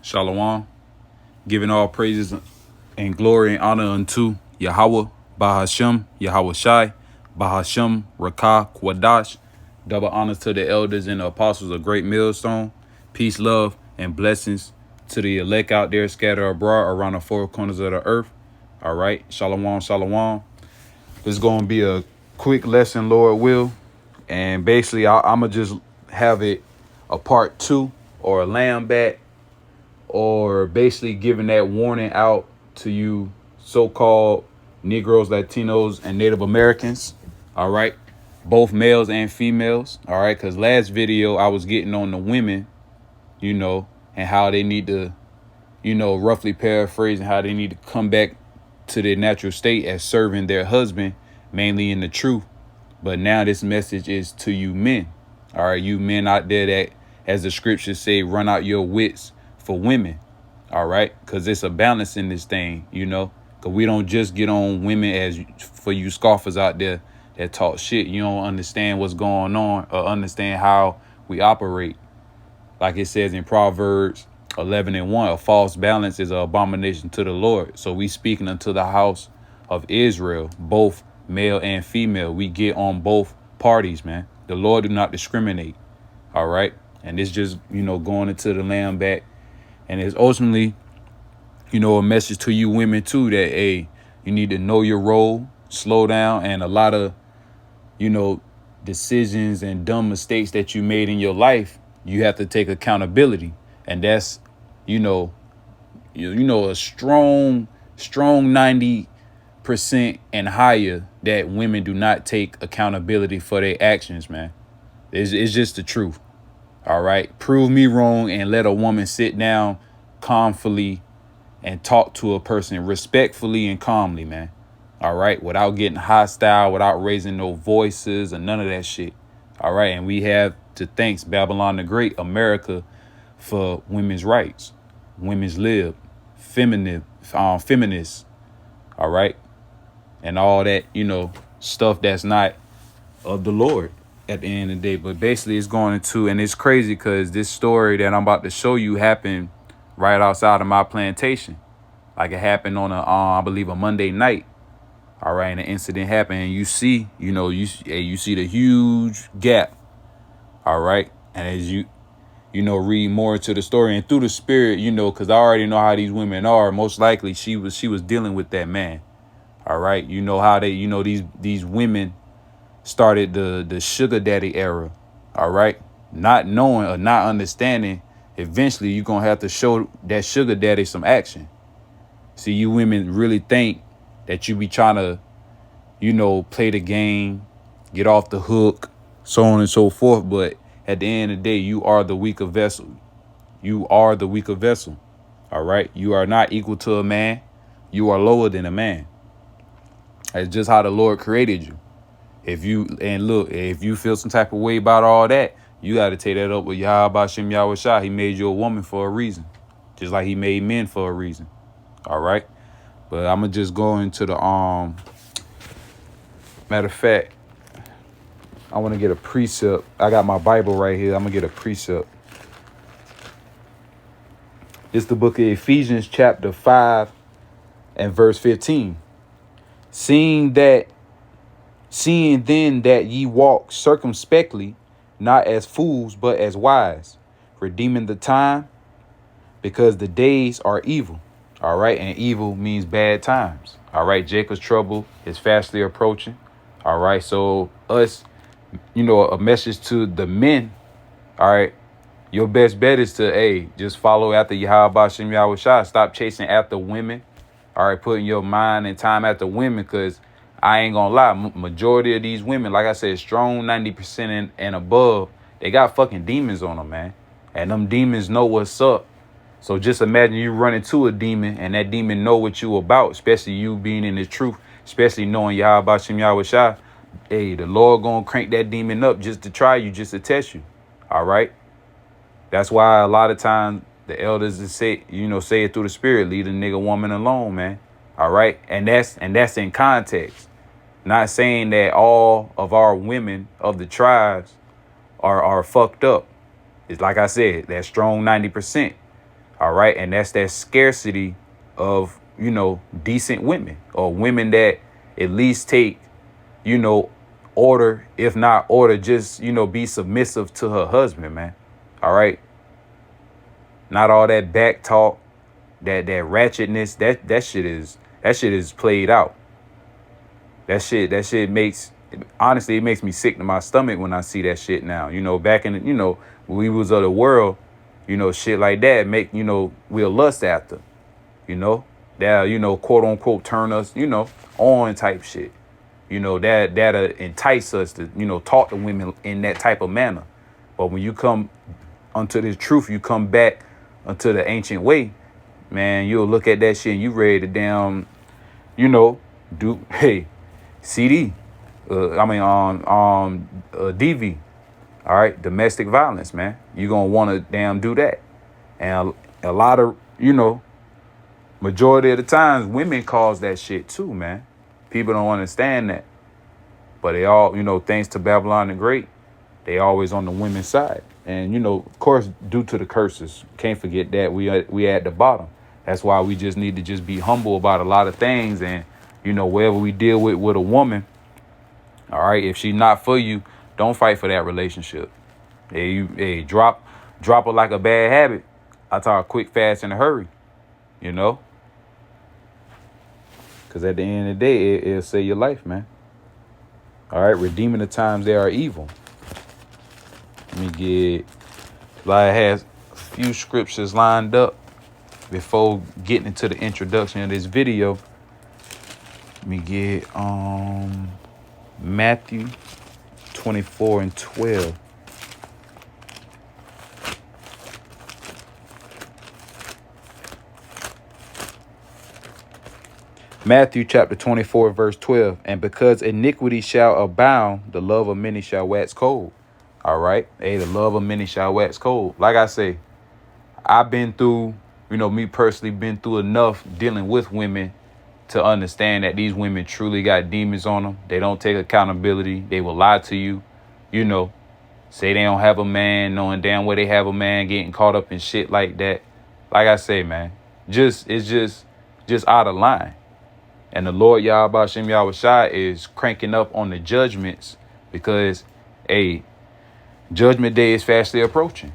Shalom, giving all praises and glory and honor unto Yahweh, Bahashem, Yahweh Shai, Bahashem, Rakah, Kwadash. Double honors to the elders and the apostles of Great Millstone. Peace, love, and blessings to the elect out there scattered abroad around the four corners of the earth. All right, shalom, shalom. This is going to be a quick lesson, Lord will. And basically, I'm going to just have it a part 2 or a lamb back, or basically giving that warning out to you so-called Negroes, Latinos, and Native Americans. All right. Both males and females. All right. Because last video I was getting on the women, and how they need to, roughly paraphrasing how they need to come back to their natural state as serving their husband, mainly in the truth. But now this message is to you men. All right. You men out there that, as the scriptures say, run out your wits for women. All right. Because it's a balance in this thing, because we don't just get on women as for you scoffers out there that talk shit. You don't understand what's going on or understand how we operate. Like it says in Proverbs 11:1, a false balance is an abomination to the Lord. So we speaking unto the house of Israel, both male and female. We get on both parties, man. The Lord do not discriminate. All right. And it's just, going into the lamb back. And it's ultimately, a message to you women, too, that, hey, you need to know your role, slow down. And a lot of, decisions and dumb mistakes that you made in your life, you have to take accountability. And that's, a strong 90% and higher that women do not take accountability for their actions, man. It's just the truth. All right. Prove me wrong and let a woman sit down calmly and talk to a person respectfully and calmly, man. All right. Without getting hostile, without raising no voices or none of that shit. All right. And we have to thank Babylon the Great, America, for women's rights, women's lib, feminists. All right. And all that, stuff that's not of the Lord at the end of the day. But basically it's going into, and it's crazy because this story that I'm about to show you happened right outside of my plantation. Like it happened on I believe a Monday night. All right. And the incident happened, and you see, you see the huge gap. All right. And as you read more into the story and through the spirit, because I already know how these women are. Most likely she was dealing with that man. All right. You know how they, these women started the sugar daddy era. All right. Not knowing or not understanding, eventually you're going to have to show that sugar daddy some action. See, you women really think that you be trying to, play the game, get off the hook, so on and so forth. But at the end of the day, you are the weaker vessel. You are the weaker vessel. All right. You are not equal to a man. You are lower than a man. That's just how the Lord created you. If you feel some type of way about all that, you got to take that up with Yahweh Shem Yahweh Shai. He made you a woman for a reason, just like he made men for a reason. All right. But I'm going to just go into the matter of fact, I want to get a precept. I got my Bible right here. I'm going to get a precept. It's the book of Ephesians chapter 5 and verse 15. Seeing then that ye walk circumspectly, not as fools, but as wise, redeeming the time, because the days are evil. All right. And evil means bad times. All right. Jacob's trouble is fastly approaching. All right. So us, a message to the men. All right. Your best bet is to, just follow after Yahweh Shem Yahweh Shai. Stop chasing after women. All right. Putting your mind and time after women, because I ain't gonna lie, majority of these women, like I said, strong 90% and above, they got fucking demons on them, man. And them demons know what's up. So just imagine you run into a demon and that demon know what you about, especially you being in the truth, especially knowing Yahweh Shem Yahweh Shai. Hey, the Lord gonna crank that demon up just to try you, just to test you. All right. That's why a lot of times the elders say it through the spirit, leave the nigga woman alone, man. All right. And that's in context. Not saying that all of our women of the tribes are fucked up. It's like I said, that strong 90%. All right. And that's that scarcity of, decent women, or women that at least take, order, if not order, just, be submissive to her husband, man. All right. Not all that back talk, that ratchetness, that shit is played out. That shit makes, honestly, it makes me sick to my stomach when I see that shit now. Back in, when we was of the world, shit like that make, we'll lust after, that, quote unquote, turn us, on type shit. That'll entice us to, talk to women in that type of manner. But when you come unto this truth, you come back unto the ancient way, man, you'll look at that shit and you ready to damn, do, hey, CD, DV, all right, domestic violence, man. You gonna want to damn do that. And a lot of, majority of the times, women cause that shit too, man. People don't understand that. But they all, thanks to Babylon the Great, they always on the women's side. And, of course, due to the curses, can't forget that we at the bottom. That's why we just need to just be humble about a lot of things. And, wherever we deal with a woman, all right, if she's not for you, don't fight for that relationship. Hey, drop her like a bad habit. I talk quick, fast, in a hurry, Because at the end of the day, it'll save your life, man. All right, redeeming the times they are evil. Let me get, I had a few scriptures lined up before getting into the introduction of this video. Let me get Matthew 24:12. Matthew chapter 24, verse 12. And because iniquity shall abound, the love of many shall wax cold. All right. Hey, the love of many shall wax cold. Like I say, I've been through, me personally been through enough dealing with women to understand that these women truly got demons on them. They don't take accountability. They will lie to you, say they don't have a man, knowing damn well they have a man, getting caught up in shit like that. Like I say, man, it's just out of line. And the Lord Yahweh Shem Yahweh Shai is cranking up on the judgments because, hey, judgment day is fastly approaching.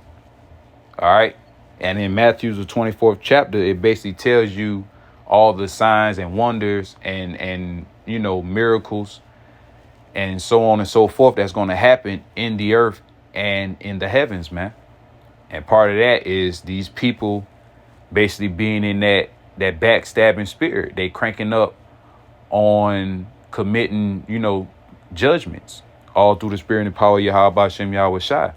All right. And in Matthew's the 24th chapter, it basically tells you all the signs and wonders and miracles and so on and so forth that's going to happen in the earth and in the heavens, man. And part of that is these people basically being in that backstabbing spirit. They cranking up on committing, judgments all through the spirit and power of Yahweh Shem Yahweh Shai.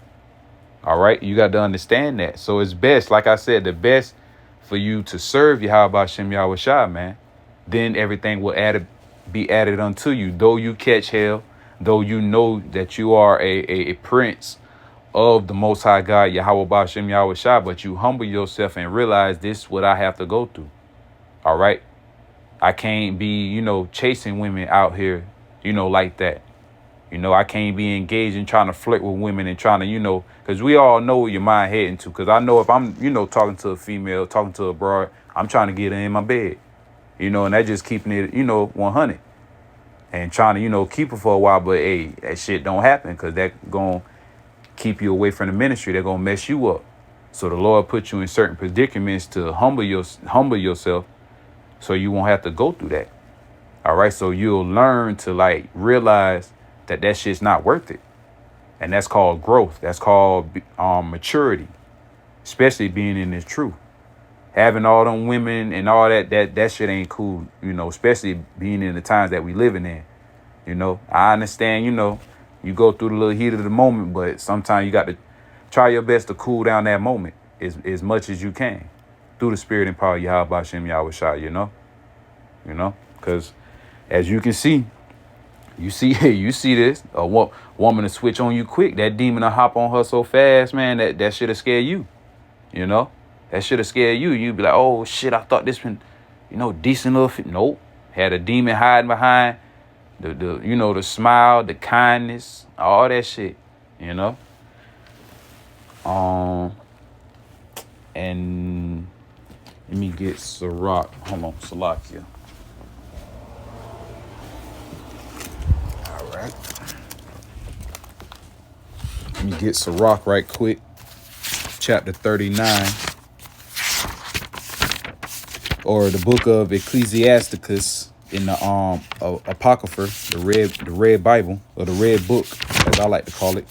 All right. You got to understand that. So it's best, like I said, the best for you to serve Yahweh Shem Yahweh Shai, man. Then everything will be added unto you. Though you catch hell, though you know that you are a prince of the Most High God, Yahweh Shem Yahweh Shai, but you humble yourself and realize this is what I have to go through. All right. I can't be, chasing women out here, like that. I can't be engaged in trying to flirt with women and trying to, because we all know where your mind heading to. Because I know if I'm, talking to a female, talking to a broad, I'm trying to get her in my bed, and that just keeping it, 100 and trying to, keep her for a while. But, hey, that shit don't happen because that going to keep you away from the ministry. They're going to mess you up. So the Lord put you in certain predicaments to humble yourself so you won't have to go through that. All right. So you'll learn to realize that shit's not worth it. And that's called growth. That's called maturity, especially being in this truth. Having all them women and all that shit ain't cool, especially being in the times that we living in. I understand, you go through the little heat of the moment, but sometimes you got to try your best to cool down that moment as much as you can through the spirit and power of Yahweh Shem Yahweh Shai, because as you can see, you see this, a woman to switch on you quick. That demon will hop on her so fast, man, that should have scared you, that should have scared you. You'd be like, oh shit, I thought this one, decent little nope. Had a demon hiding behind the smile, the kindness, all that shit, And Let me get Sirach. Hold on, Salakia. All right. Let me get Sirach right quick. Chapter 39. Or the book of Ecclesiasticus in the Apocrypha, the red Bible, or the red book, as I like to call it.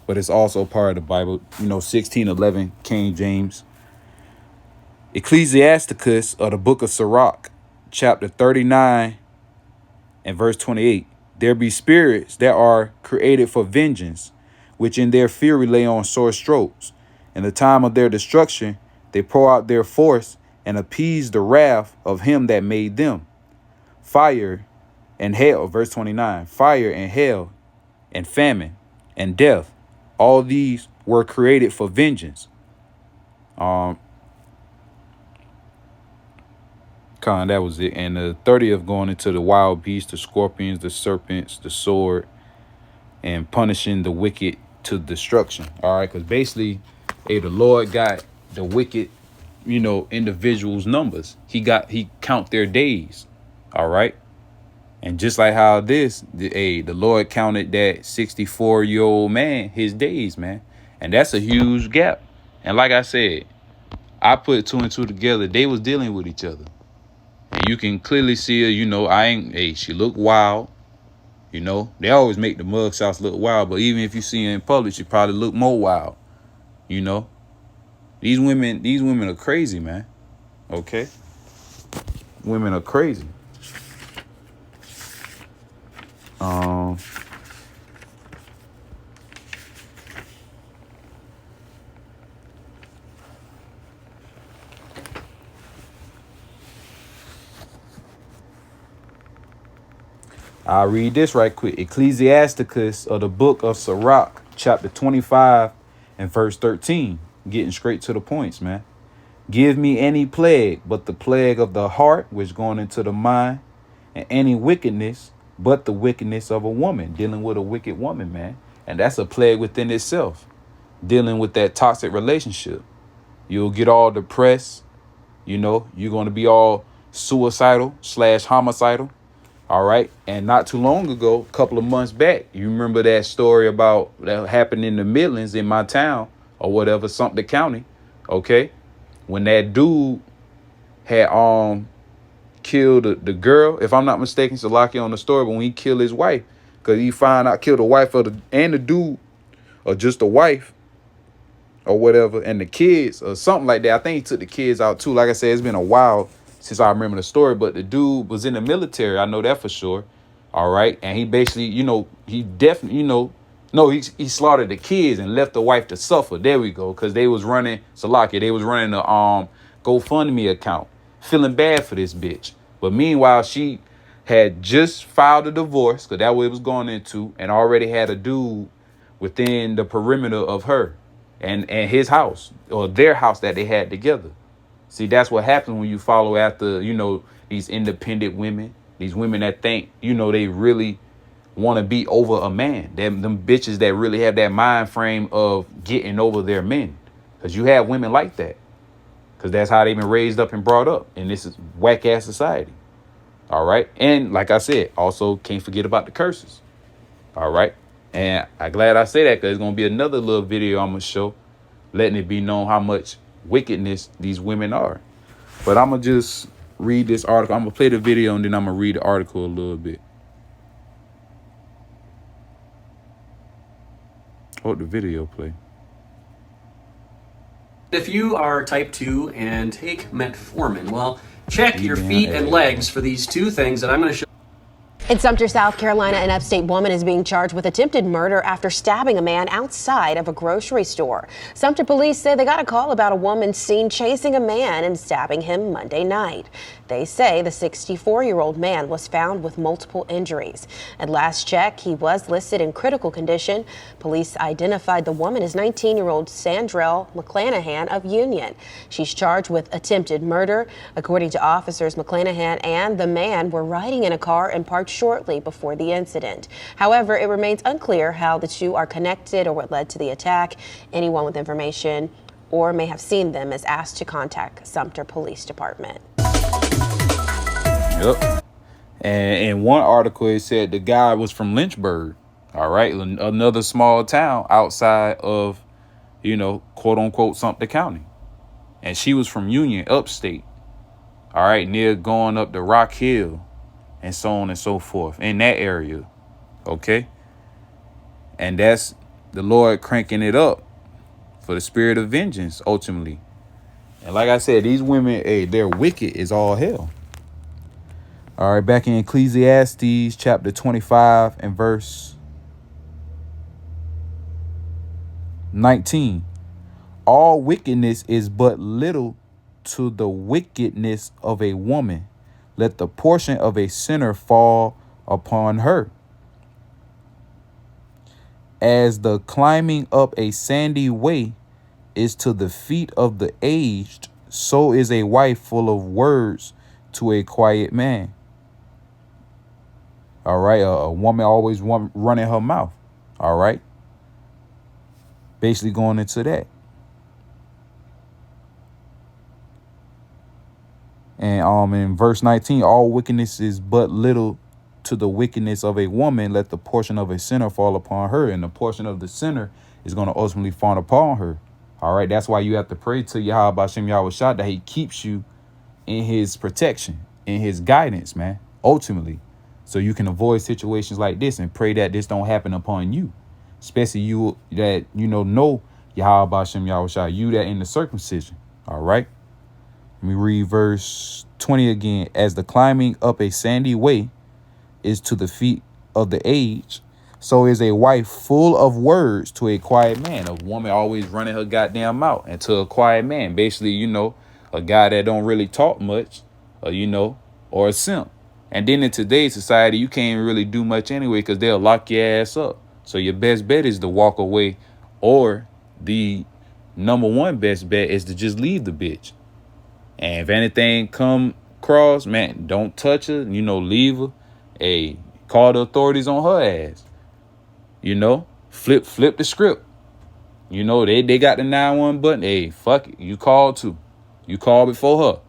But it's also part of the Bible, 1611, King James. Ecclesiasticus, or the book of Sirach, chapter 39 and verse 28. There be spirits that are created for vengeance, which in their fury lay on sore strokes. In the time of their destruction, they pour out their force and appease the wrath of him that made them. Fire and hail, verse 29, fire and hail and famine and death, all these were created for vengeance. That was it. And the 30th going into the wild beasts, the scorpions, the serpents, the sword, and punishing the wicked to destruction. All right, because basically, the Lord got the wicked, individuals' numbers. He count their days. All right. And just like how the Lord counted that 64-year-old man his days, man. And that's a huge gap. And like I said, I put two and two together. They was dealing with each other. And you can clearly see her, she looked wild. They always make the mug shots look wild, but even if you see her in public, she probably look more wild. These women are crazy, man. Okay? Women are crazy. I'll read this right quick. Ecclesiasticus, or the book of Sirach, chapter 25 and verse 13. Getting straight to the points, man. Give me any plague but the plague of the heart, which going into the mind, and any wickedness but the wickedness of a woman. Dealing with a wicked woman, man. And that's a plague within itself. Dealing with that toxic relationship. You'll get all depressed. You're going to be all suicidal / homicidal. All right. And not too long ago, a couple of months back, you remember that story about that happened in the Midlands in my town or whatever, Sumter County. OK, when that dude had killed the girl, if I'm not mistaken, Salaki on the story, but when he killed his wife, because he killed the wife and the dude, or just the wife or whatever, and the kids or something like that. I think he took the kids out, too. Like I said, it's been a while since I remember the story, but the dude was in the military. I know that for sure. All right. And he basically, he definitely, he slaughtered the kids and left the wife to suffer. There we go. Because they was running, Salaki, they was running the GoFundMe account, feeling bad for this bitch. But meanwhile, she had just filed a divorce, because that's what it was going into, and already had a dude within the perimeter of her and his house, or their house that they had together. See, that's what happens when you follow after, these independent women, these women that think, they really want to be over a man. Them bitches that really have that mind frame of getting over their men. Because you have women like that. Because that's how they've been raised up and brought up. And this is whack ass society. All right. And like I said, also can't forget about the curses. All right. And I'm glad I say that, because there's going to be another little video I'm going to show, letting it be known how much wickedness these women are. But I'm going to just read this article. I'm going to play the video and then I'm going to read the article a little bit. Oh, the video play. If you are type 2 and take metformin, well, check your feet and legs for these two things that I'm going to show. In Sumter, South Carolina, an upstate woman is being charged with attempted murder after stabbing a man outside of a grocery store. Sumter police say they got a call about a woman seen chasing a man and stabbing him Monday night. They say the 64-year-old man was found with multiple injuries. At last check, he was listed in critical condition. Police identified the woman as 19-year-old Sandrell McClanahan of Union. She's charged with attempted murder. According to officers, McClanahan and the man were riding in a car and parked shortly before the incident. However, it remains unclear how the two are connected or what led to the attack. Anyone with information or may have seen them is asked to contact Sumter Police Department. Yep. And in one article, it said the guy was from Lynchburg. All right. Another small town outside of, quote unquote, Sumter County. And she was from Union, upstate. All right. Near going up to Rock Hill and so on and so forth in that area. OK. And that's the Lord cranking it up for the spirit of vengeance, ultimately. And like I said, these women, they're wicked as all hell. All right, back in Ecclesiastes chapter 25 and verse 19. All wickedness is but little to the wickedness of a woman. Let the portion of a sinner fall upon her. As the climbing up a sandy way is to the feet of the aged, so is a wife full of words to a quiet man. All right. A woman always running her mouth. All right. Basically going into that. And in verse 19, all wickedness is but little to the wickedness of a woman. Let the portion of a sinner fall upon her. And the portion of the sinner is going to ultimately fall upon her. All right. That's why you have to pray to Yahweh Bashem Yahweh Shah that he keeps you in his protection, in his guidance, man, ultimately. So you can avoid situations like this and pray that this don't happen upon you. Especially you that, know Yahweh Bashem Yahweh Shah, you that in the circumcision. All right. Let me read verse 20 again. As the climbing up a sandy way is to the feet of the aged, so is a wife full of words to a quiet man. A woman always running her goddamn mouth. And to a quiet man, basically, a guy that don't really talk much, or a simp. And then in today's society, you can't really do much anyway because they'll lock your ass up. So your best bet is to walk away, or the number one best bet is to just leave the bitch. And if anything come across, man, don't touch her, leave her. Hey, call the authorities on her ass. Flip the script. They got the 911 button. Hey, fuck it. You called too. You called before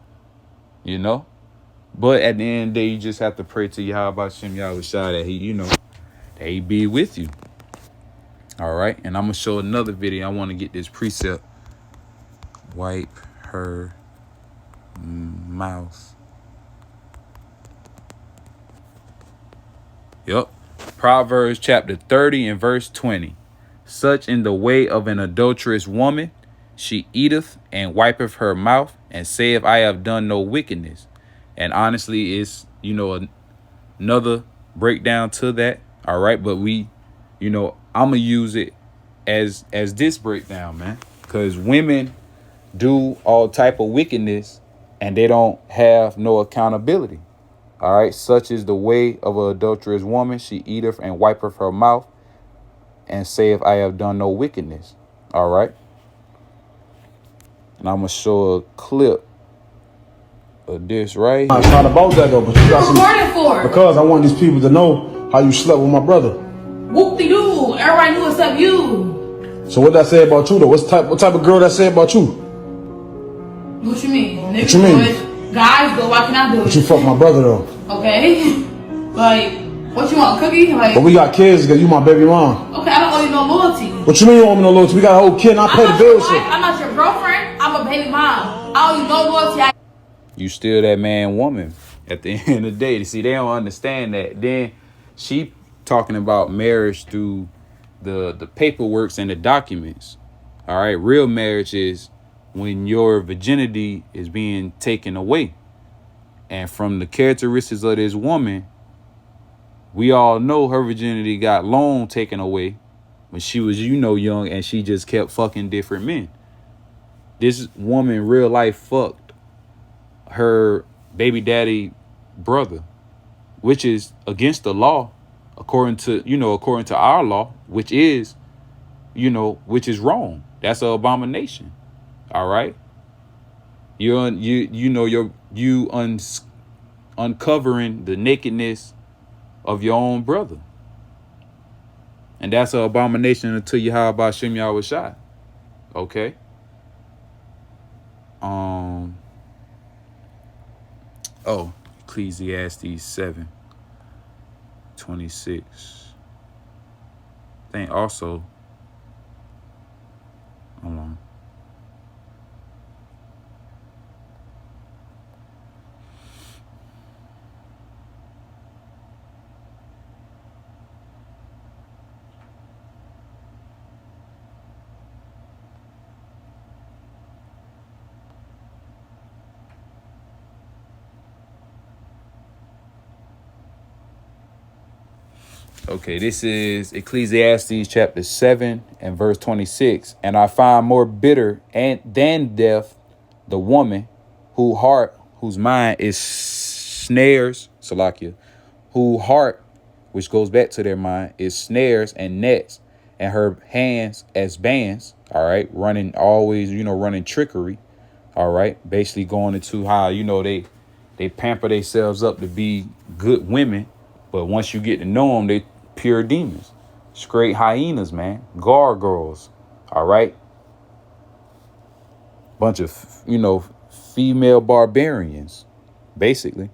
her. But at the end of the day, you just have to pray to Yahweh Bashem Yahweh Shah that he, that he be with you. All right. And I'm going to show another video. I want to get this precept. Wipe her mouth. Yep. Proverbs chapter 30 and verse 20. Such in the way of an adulterous woman, she eateth and wipeth her mouth and saith, I have done no wickedness. And honestly, it's, another breakdown to that. All right. But I'm going to use it as this breakdown, man, because women do all type of wickedness and they don't have no accountability. All right. Such is the way of an adulterous woman. She eateth and wipeth her mouth and saith, I have done no wickedness. All right. And I'm going to show a clip of this right here. It's not about that though, but you got recording for? Because I want these people to know how you slept with my brother. Whoop-de-doo. Everybody knew except you. So what that say about you though? What type of girl that say about you? What you mean? Niggas What you mean? do it. Guys do. Why can I do But it? you fuck my brother though. Okay. Like, what you want, cookie? Like, But we got kids because you my baby mom. okay, I don't owe you no loyalty. What you mean you don't owe me no loyalty? We got a whole kid and I pay the bills. I'm not your girlfriend. I'm a baby mom. I owe you no loyalty. You still that man woman at the end of the day. See, they don't understand that. Then she talking about marriage through the paperworks and the documents. All right. Real marriage is when your virginity is being taken away. And from the characteristics of this woman, we all know her virginity got long taken away when she was, young, and she just kept fucking different men. This woman real life fucked her baby daddy brother, which is against the law, according to our law, which is wrong. That's an abomination. All right. Uncovering the nakedness of your own brother. And that's an abomination unto Yahweh Bashem Yahweh Shai. Okay. Oh, Ecclesiastes 7:26. I think also, hold on. Okay, this is Ecclesiastes chapter 7 and verse 26. And I find more bitter than death the woman whose mind is snares, Salakia, whose heart, which goes back to their mind, is snares and nets, and her hands as bands, all right, running always, running trickery, all right, basically going into how, they pamper themselves up to be good women, but once you get to know them, they pure demons, straight hyenas, man, gargoyles, all right, bunch of, female barbarians, basically.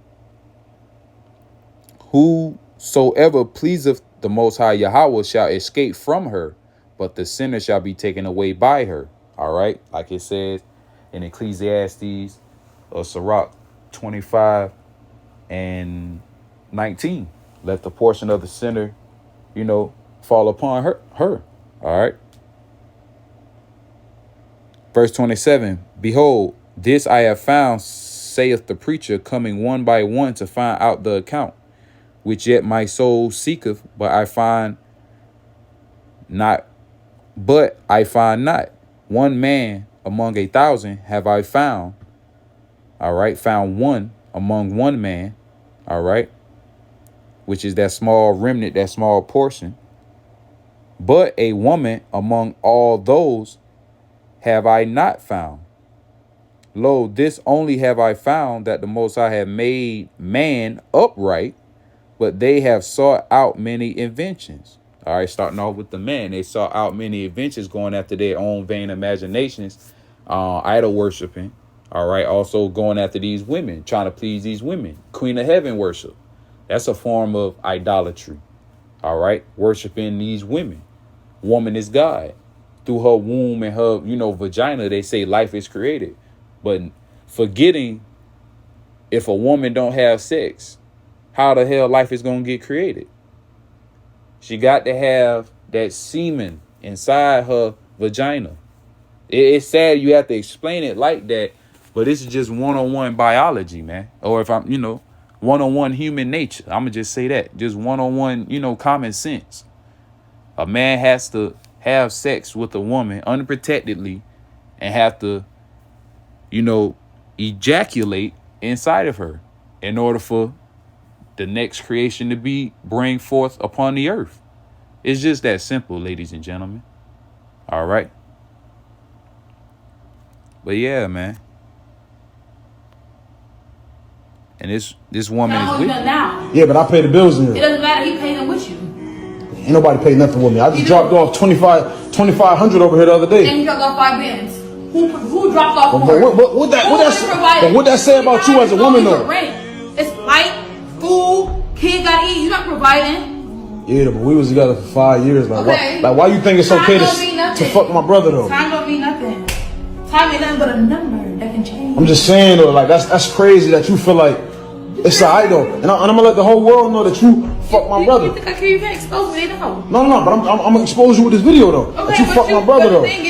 Whosoever pleaseth the Most High Yahweh shall escape from her, but the sinner shall be taken away by her. All right, like it says in Ecclesiastes or Sirach 25:19. Let the portion of the sinner, fall upon her. All right. Verse 27, behold, this I have found, saith the preacher, coming one by one to find out the account, which yet my soul seeketh, but I find not. One man among 1,000 have I found. All right. Found one among one man. All right. Which is that small remnant, that small portion. But a woman among all those have I not found. Lo, this only have I found, that the Most High have made man upright, but they have sought out many inventions. All right, starting off with the man. They sought out many inventions, going after their own vain imaginations, idol worshiping. All right, also going after these women, trying to please these women. Queen of Heaven worship. That's a form of idolatry. All right, worshiping these women. Woman is God. Through her womb and her, vagina, they say life is created. But forgetting, if a woman don't have sex, how the hell life is going to get created? She got to have that semen inside her vagina. It's sad you have to explain it like that, but this is just one-on-one biology, man. Or if I'm, one-on-one human nature. I'm going to just say that. Just one-on-one, common sense. A man has to have sex with a woman unprotectedly and have to, ejaculate inside of her in order for the next creation to bring forth upon the earth. It's just that simple, ladies and gentlemen. All right. But yeah, man. And this woman is with you. Now. Yeah, but I pay the bills in It here. doesn't matter. He paid them with you. Ain't nobody paid nothing with me. I just dropped off 2,500 over here the other day. And he dropped off 5 bands. Who dropped off But more? what that say about you as a woman, though? Rent. It's light, food, kids gotta eat. You're not providing. Yeah, but we was together for 5 years. Okay. Why you think it's Time okay don't mean nothing. to fuck my brother, though? Time don't mean nothing. Time ain't nothing but a number that can change. I'm just saying, though, that's crazy that you feel like it's an idol. And I'm going to let the whole world know that you fuck my brother. You think you can't expose me? They know. No, but I'm going to expose you with this video, though. Okay, that you fuck my brother, though. The thing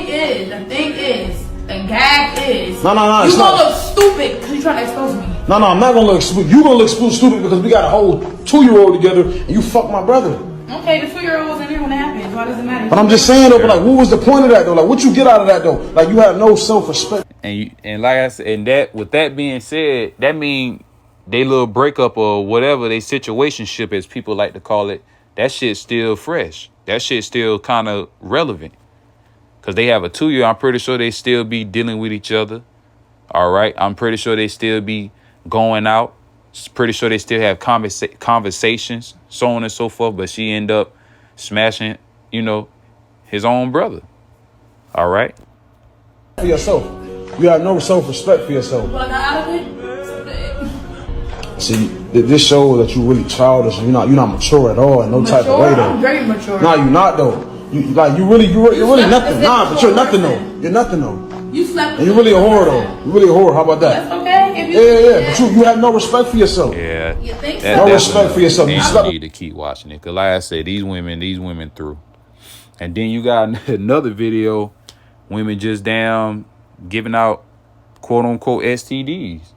is, the gag is. No, You it's gonna not. look stupid because you trying to expose me. No, I'm not going to look stupid. You going to look stupid because we got a whole 2-year-old together and you fuck my brother. Okay, the 2-year-old wasn't there when it happened. Why does it matter? But I'm just saying, though, but like, what was the point of that, though? Like, what you get out of that, though? Like, you have no self-respect. And like I said, with that being said, that mean they little breakup or whatever, they situationship, as people like to call it, that shit's still fresh. That shit's still kind of relevant. Because they have a 2-year, I'm pretty sure they still be dealing with each other. All right. I'm pretty sure they still be going out. Pretty sure they still have conversations, so on and so forth. But she end up smashing, his own brother. All right. For yourself. You have no self-respect for yourself. But I got out of it. See, this shows that you really childish. You're not mature at all in no type of way though. I'm very mature. Nah, you're not though. You're really nothing. Nah, but you're nothing though. You're nothing though. You slept. And you're really a whore though. You're really a whore. How about that? That's okay. If you Yeah. But you have no respect for yourself. Yeah. You think That- so? No that's respect for yourself. You And slept. you need to keep watching it. Cause like I said, these women through. And then you got another video, women just down giving out quote unquote STDs.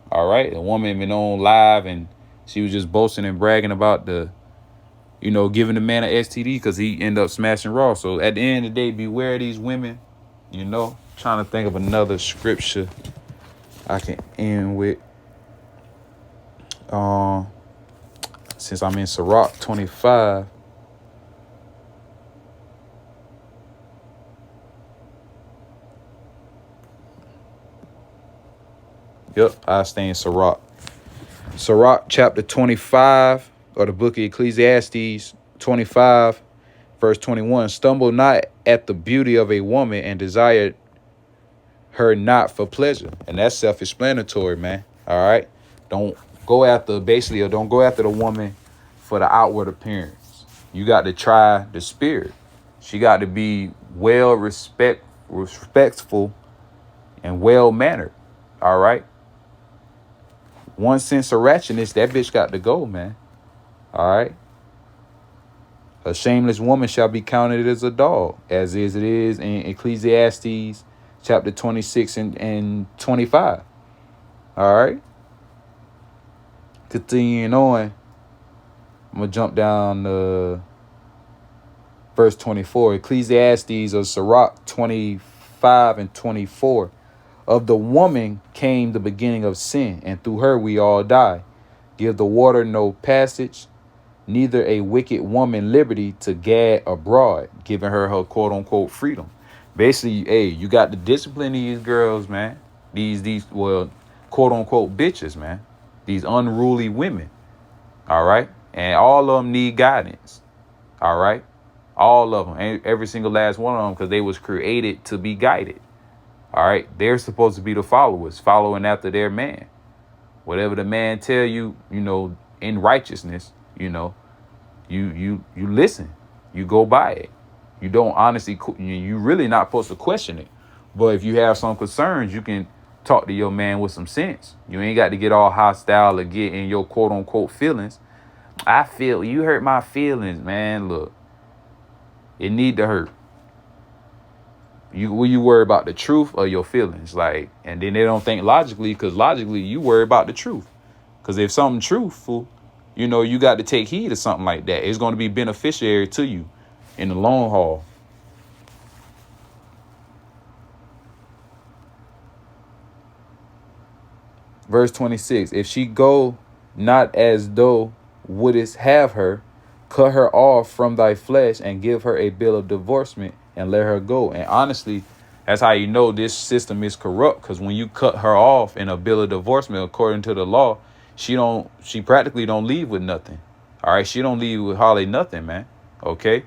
All right. A woman been on live and she was just boasting and bragging about giving the man an STD because he ended up smashing raw. So at the end of the day, beware of these women, trying to think of another scripture I can end with. Since I'm in Sirach 25. Yep, I stay in Sirach. Sirach chapter 25, or the book of Ecclesiastes 25, verse 21. Stumble not at the beauty of a woman and desire her not for pleasure. And that's self-explanatory, man. All right. Don't go after the woman for the outward appearance. You got to try the spirit. She got to be respectful and well-mannered. All right. One sense of ratchetness, that bitch got to go, man. All right. A shameless woman shall be counted as a dog, as it is in Ecclesiastes chapter 26 and 25. All right. Continuing on, I'm going to jump down to verse 24. Ecclesiastes or Sirach 25 and 24. Of the woman came the beginning of sin, and through her we all die. Give the water no passage, neither a wicked woman liberty to gad abroad, giving her quote unquote freedom. Basically, hey, you got to discipline these girls, man. These quote unquote bitches, man. These unruly women. All right. And all of them need guidance. All right. All of them. Every single last one of them, because they was created to be guided. All right. They're supposed to be the followers, following after their man. Whatever the man tell you, in righteousness, you listen. You go by it. You don't honestly, you really not supposed to question it. But if you have some concerns, you can talk to your man with some sense. You ain't got to get all hostile or get in your quote unquote feelings. I feel you hurt my feelings, man. Look, it need to hurt. Will you worry about the truth or your feelings? And then they don't think logically, because logically you worry about the truth. Because if something truthful, you got to take heed of something like that. It's going to be beneficiary to you in the long haul. Verse 26, if she go not as thou wouldest have her, cut her off from thy flesh and give her a bill of divorcement and let her go. And honestly, that's how you know this system is corrupt, because when you cut her off in a bill of divorcement, according to the law, she practically don't leave with nothing. All right. She don't leave with hardly nothing, man. OK.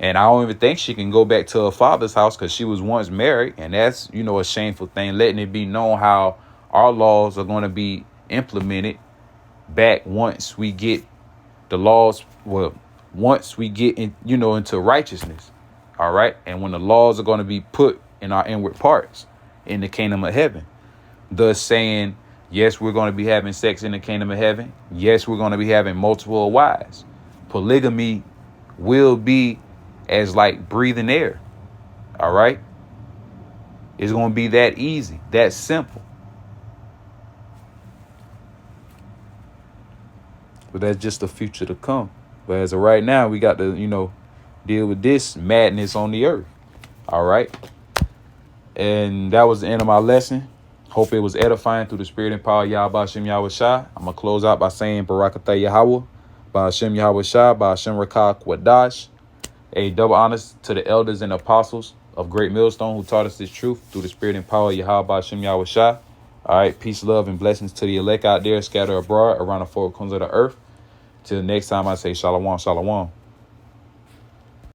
And I don't even think she can go back to her father's house because she was once married. And that's, a shameful thing, letting it be known how our laws are going to be implemented back once we get the laws. Well, once we get into righteousness. All right. And when the laws are going to be put in our inward parts in the kingdom of heaven, thus saying, yes, we're going to be having sex in the kingdom of heaven. Yes, we're going to be having multiple wives. Polygamy will be as like breathing air. All right. It's going to be that easy, that simple. But that's just the future to come. But as of right now, we got to, deal with this madness on the earth. All right. And that was the end of my lesson. Hope it was edifying through the spirit and power of Yahweh Hashem Yahweh Shai. I'm going to close out by saying Barakatah Yahweh, by Hashem Yahweh Shai, by Hashem Rakah Kwadash. A double honors to the elders and apostles of Great Millstone who taught us this truth through the spirit and power of Yahweh Hashem Yahweh Shai. All right. Peace, love, and blessings to the elect out there scattered abroad around the four corners of the earth. Till next time, I say shalom, shalom.